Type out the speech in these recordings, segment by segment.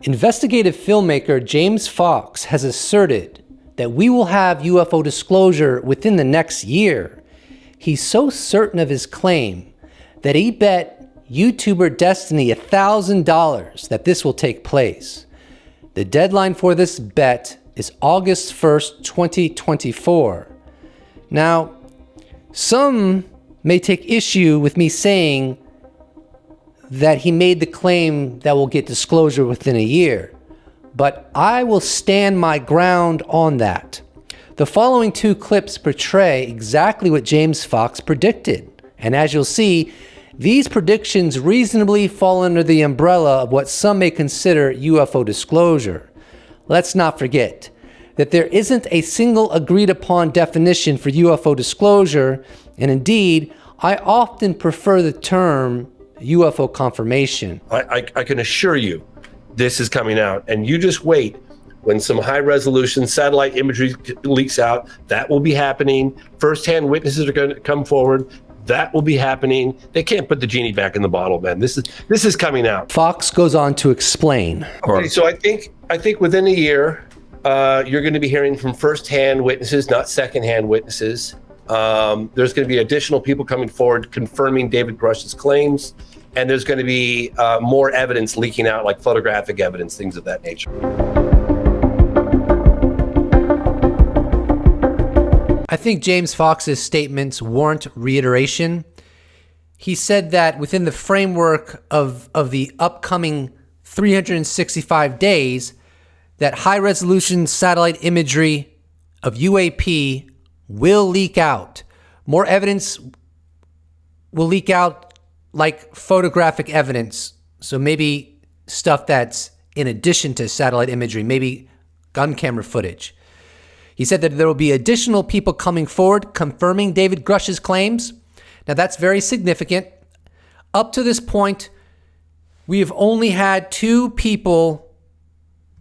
Investigative filmmaker James Fox has asserted that we will have UFO disclosure within the next year. He's so certain of his claim that he bet YouTuber Destiny $1,000 that this will take place. The deadline for this bet is August 1st, 2024. Now, some may take issue with me saying that he made the claim that we'll get disclosure within a year, but I will stand my ground on that. The following two clips portray exactly what James Fox predicted, and as you'll see, these predictions reasonably fall under the umbrella of what some may consider UFO disclosure. Let's not forget that there isn't a single agreed upon definition for UFO disclosure, and indeed, I often prefer the term UFO confirmation. I can assure you this is coming out, and you just wait. When some high resolution satellite imagery leaks out, that will be happening. First-hand witnesses are going to come forward. That will be happening. They can't put the genie back in the bottle, man. This is coming out. Fox goes on to explain. Okay, so I think within a year, you're going to be hearing from first-hand witnesses, not second-hand witnesses. There's going to be additional people coming forward confirming David Grush's claims, and there's going to be more evidence leaking out, like photographic evidence, things of that nature. I think James Fox's statements warrant reiteration. He said that within the framework of the upcoming 365 days, that high-resolution satellite imagery of UAP will leak out. More evidence will leak out, like photographic evidence. So maybe stuff that's in addition to satellite imagery, maybe gun camera footage. He said that there will be additional people coming forward confirming David Grush's claims. Now that's very significant. Up to this point, we have only had two people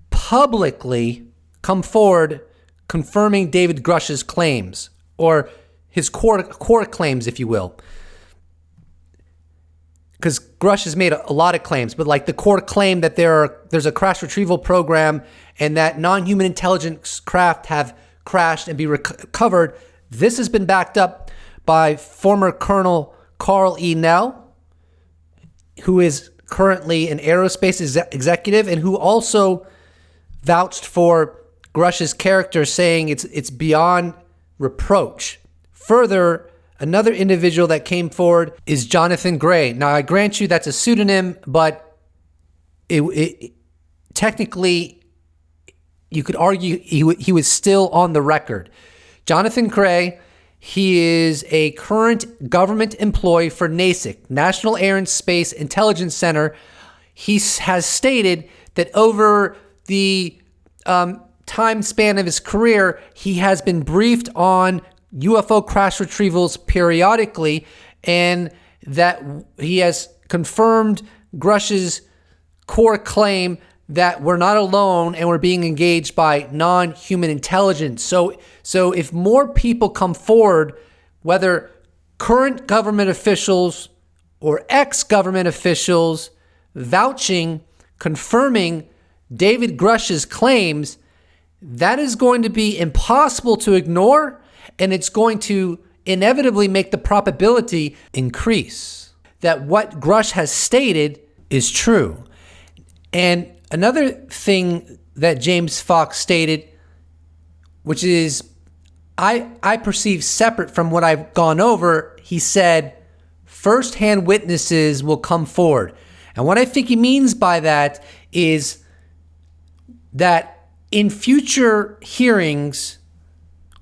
publicly come forward confirming David Grush's claims, or his core claims, if you will. Because Grush has made a lot of claims, but like the core claim that there's a crash retrieval program and that non-human intelligence craft have crashed and be recovered, this has been backed up by former Colonel Carl E. Nell, who is currently an aerospace executive and who also vouched for Grush's character, saying it's beyond reproach. Further, another individual that came forward is Jonathan Gray. Now, I grant you that's a pseudonym, but it technically, you could argue he was still on the record. Jonathan Gray, he is a current government employee for NASIC, National Air and Space Intelligence Center. He has stated that over the time span of his career, he has been briefed on UFO crash retrievals periodically, and that he has confirmed Grush's core claim that we're not alone and we're being engaged by non-human intelligence. So if more people come forward, whether current government officials or ex-government officials vouching, confirming David Grush's claims, that is going to be impossible to ignore, and it's going to inevitably make the probability increase that what Grush has stated is true. And another thing that James Fox stated, which is I perceive separate from what I've gone over, he said first-hand witnesses will come forward. And what I think he means by that is that in future hearings,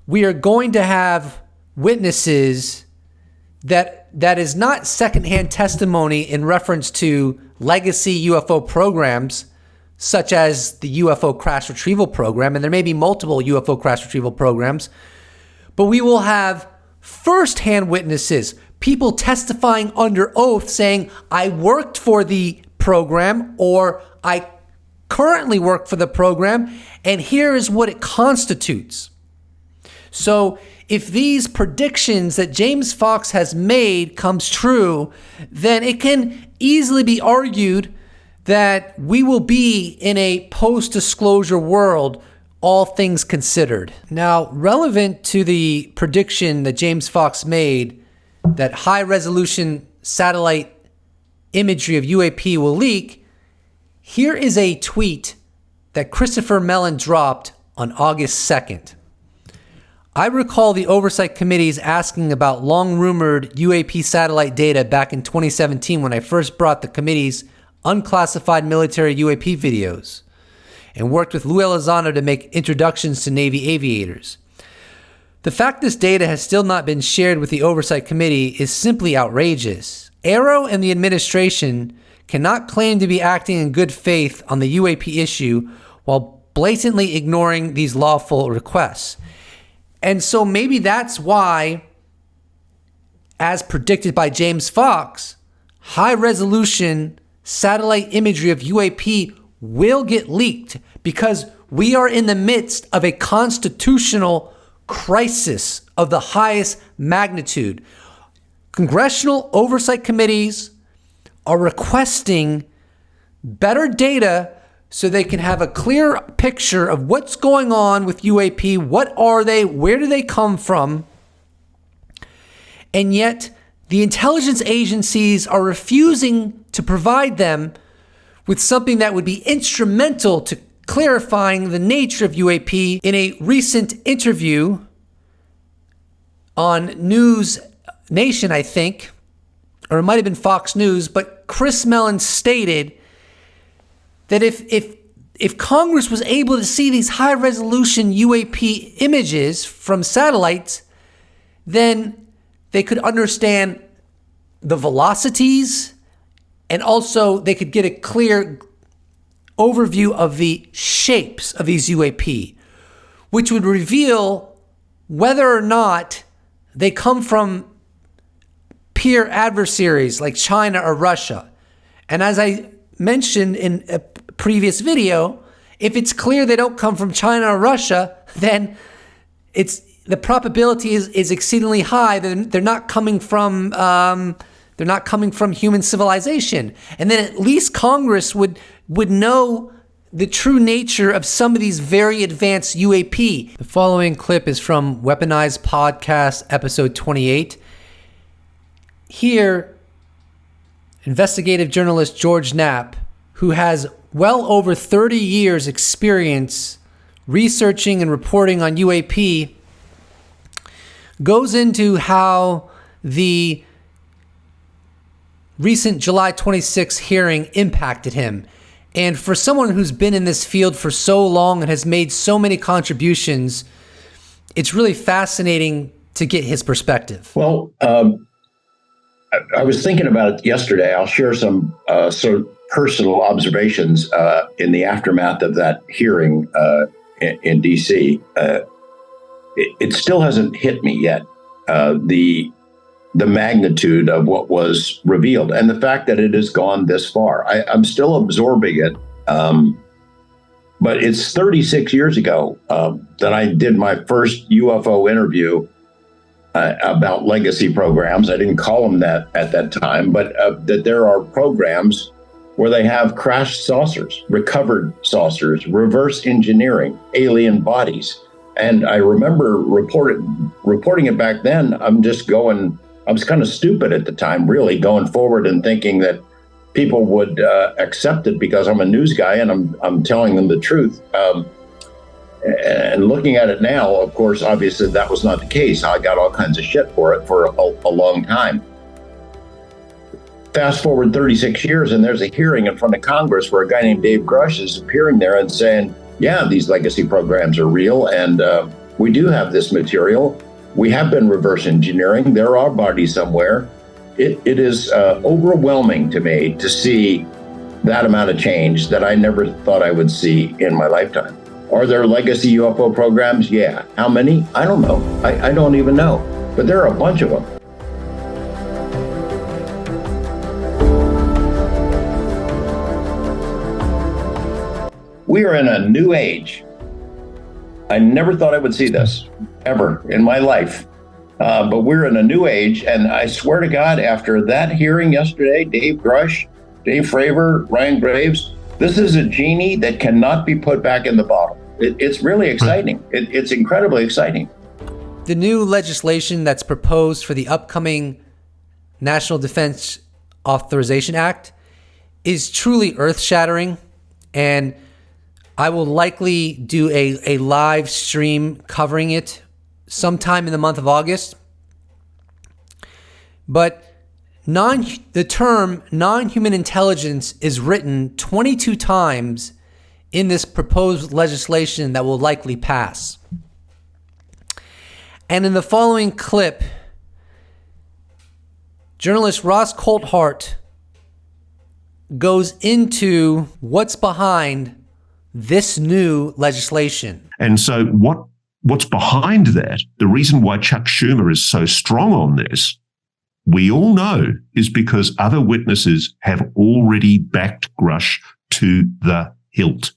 we are going to have witnesses that is not secondhand testimony in reference to legacy UFO programs, such as the UFO crash retrieval program, and there may be multiple UFO crash retrieval programs, but we will have first-hand witnesses, people testifying under oath saying, I worked for the program, or I currently work for the program, and here is what it constitutes. So if these predictions that James Fox has made comes true, then it can easily be argued that we will be in a post-disclosure world, all things considered. Now, relevant to the prediction that James Fox made that high-resolution satellite imagery of UAP will leak, here is a tweet that Christopher Mellon dropped on August 2nd. I recall the oversight committees asking about long-rumored UAP satellite data back in 2017 when I first brought the committee's unclassified military UAP videos and worked with Lou Elizondo to make introductions to Navy aviators. The fact this data has still not been shared with the Oversight Committee is simply outrageous. Aero and the administration cannot claim to be acting in good faith on the UAP issue while blatantly ignoring these lawful requests. And so maybe that's why, as predicted by James Fox, high-resolution satellite imagery of UAP will get leaked because we are in the midst of a constitutional crisis of the highest magnitude. Congressional oversight committees are requesting better data so they can have a clear picture of what's going on with UAP. What are they? Where do they come from? And yet the intelligence agencies are refusing to provide them with something that would be instrumental to clarifying the nature of UAP. In a recent interview on News Nation, I think, or it might have been Fox News, but Chris Mellon stated that if Congress was able to see these high-resolution UAP images from satellites, then they could understand the velocities, and also they could get a clear overview of the shapes of these UAP, which would reveal whether or not they come from peer adversaries like China or Russia. And as I mentioned in a previous video, if it's clear they don't come from China or Russia, then the probability is exceedingly high that they're not coming from human civilization. And then at least Congress would know the true nature of some of these very advanced UAP. The following clip is from Weaponized Podcast, episode 28. Here, investigative journalist George Knapp, who has well over 30 years experience researching and reporting on UAP, goes into how the recent July 26th hearing impacted him. And for someone who's been in this field for so long and has made so many contributions, it's really fascinating to get his perspective. Well, I was thinking about it yesterday. I'll share some sort of personal observations in the aftermath of that hearing in D.C. It still hasn't hit me yet, the magnitude of what was revealed and the fact that it has gone this far. I'm still absorbing it, but it's 36 years ago that I did my first UFO interview about legacy programs. I didn't call them that at that time, but that there are programs where they have crashed saucers, recovered saucers, reverse engineering, alien bodies. And I remember reporting it back then. I was kind of stupid at the time, really, going forward and thinking that people would accept it because I'm a news guy and I'm telling them the truth. And looking at it now, of course, obviously that was not the case. I got all kinds of shit for it for a long time. Fast forward 36 years, and there's a hearing in front of Congress where a guy named Dave Grush is appearing there and saying, yeah, these legacy programs are real, and we do have this material. We have been reverse engineering. There are bodies somewhere. It is overwhelming to me to see that amount of change that I never thought I would see in my lifetime. Are there legacy UFO programs? Yeah. How many? I don't know. I don't even know. But there are a bunch of them. We are in a new age. I never thought I would see this ever in my life. But we're in a new age. And I swear to God, after that hearing yesterday, Dave Grush, Dave Fravor, Ryan Graves, this is a genie that cannot be put back in the bottle. It's really exciting. It's incredibly exciting. The new legislation that's proposed for the upcoming National Defense Authorization Act is truly earth-shattering, and I will likely do a live stream covering it sometime in the month of August. But the term non-human intelligence is written 22 times in this proposed legislation that will likely pass. And in the following clip, journalist Ross Coulthart goes into what's behind this new legislation. And so what's behind that, the reason why Chuck Schumer is so strong on this, we all know, is because other witnesses have already backed Grush to the hilt.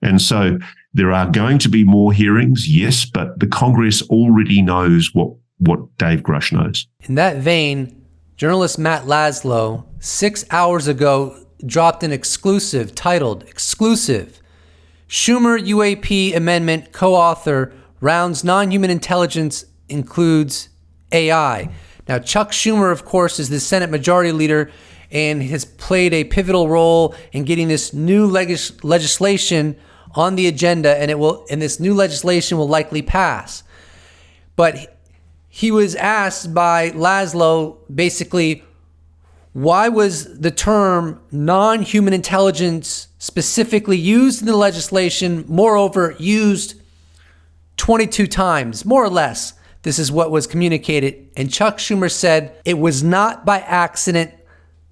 And so there are going to be more hearings, yes, but the Congress already knows what Dave Grush knows. In that vein, journalist Matt Laszlo, 6 hours ago, dropped an exclusive titled Exclusive. Schumer UAP Amendment co-author rounds non-human intelligence includes AI. Now, Chuck Schumer, of course, is the Senate Majority Leader and has played a pivotal role in getting this new legislation on the agenda, and this new legislation will likely pass. But he was asked by Laszlo, basically, why was the term non-human intelligence specifically used in the legislation, moreover, used 22 times, more or less? This is what was communicated. And Chuck Schumer said, it was not by accident.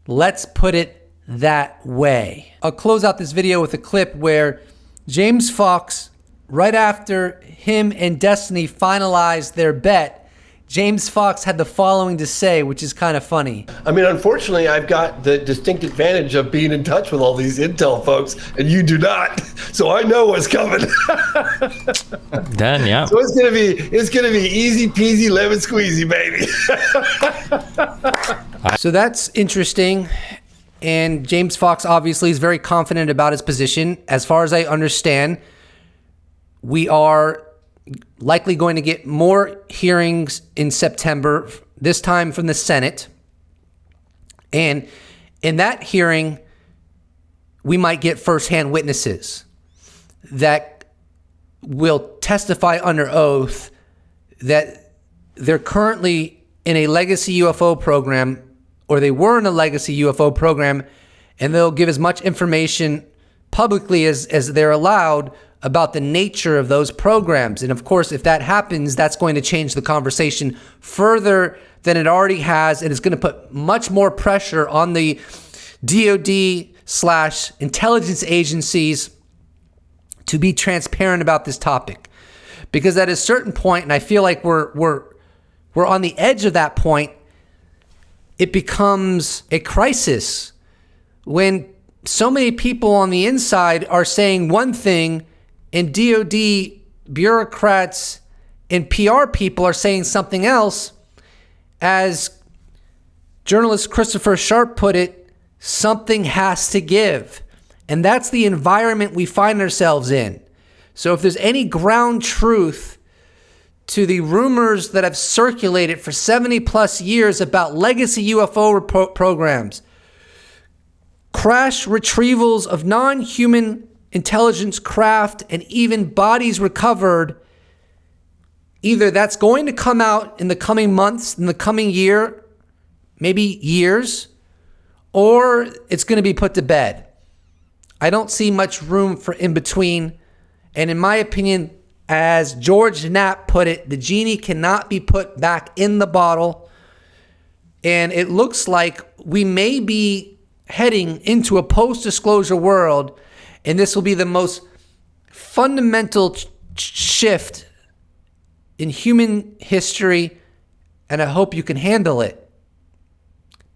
Let's put it that way. I'll close out this video with a clip where James Fox, right after him and Destiny finalized their bet, James Fox had the following to say, which is kind of funny. I mean, unfortunately, I've got the distinct advantage of being in touch with all these intel folks, and you do not. So I know what's coming. Then, yeah. So it's gonna be easy peasy lemon squeezy, baby. So that's interesting. And James Fox obviously is very confident about his position. As far as I understand, we are likely going to get more hearings in September, this time from the Senate. And in that hearing, we might get firsthand witnesses that will testify under oath that they're currently in a legacy UFO program, or they were in a legacy UFO program, and they'll give as much information publicly as they're allowed about the nature of those programs. And of course, if that happens, that's going to change the conversation further than it already has, and it's going to put much more pressure on the DoD/intelligence agencies to be transparent about this topic. Because at a certain point, and I feel like we're on the edge of that point, it becomes a crisis when so many people on the inside are saying one thing and DoD bureaucrats and PR people are saying something else. As journalist Christopher Sharp put it, something has to give. And that's the environment we find ourselves in. So if there's any ground truth to the rumors that have circulated for 70 plus years about legacy UFO programs, crash retrievals of non-human intelligence craft, and even bodies recovered, either that's going to come out in the coming months, in the coming year, maybe years, or it's going to be put to bed. I don't see much room for in between. And in my opinion, as George Knapp put it, the genie cannot be put back in the bottle. And it looks like we may be heading into a post-disclosure world, and this will be the most fundamental shift in human history, and I hope you can handle it.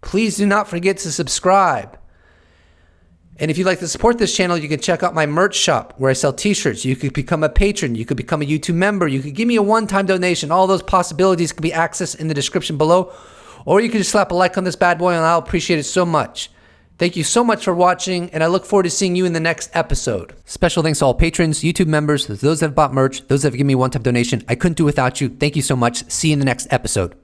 Please do not forget to subscribe. And if you'd like to support this channel, you can check out my merch shop where I sell t-shirts. You could become a patron. You could become a YouTube member. You could give me a one-time donation. All those possibilities can be accessed in the description below. Or you can just slap a like on this bad boy, and I'll appreciate it so much. Thank you so much for watching, and I look forward to seeing you in the next episode. Special thanks to all patrons, YouTube members, those that have bought merch, those that have given me one-time donation. I couldn't do without you. Thank you so much. See you in the next episode.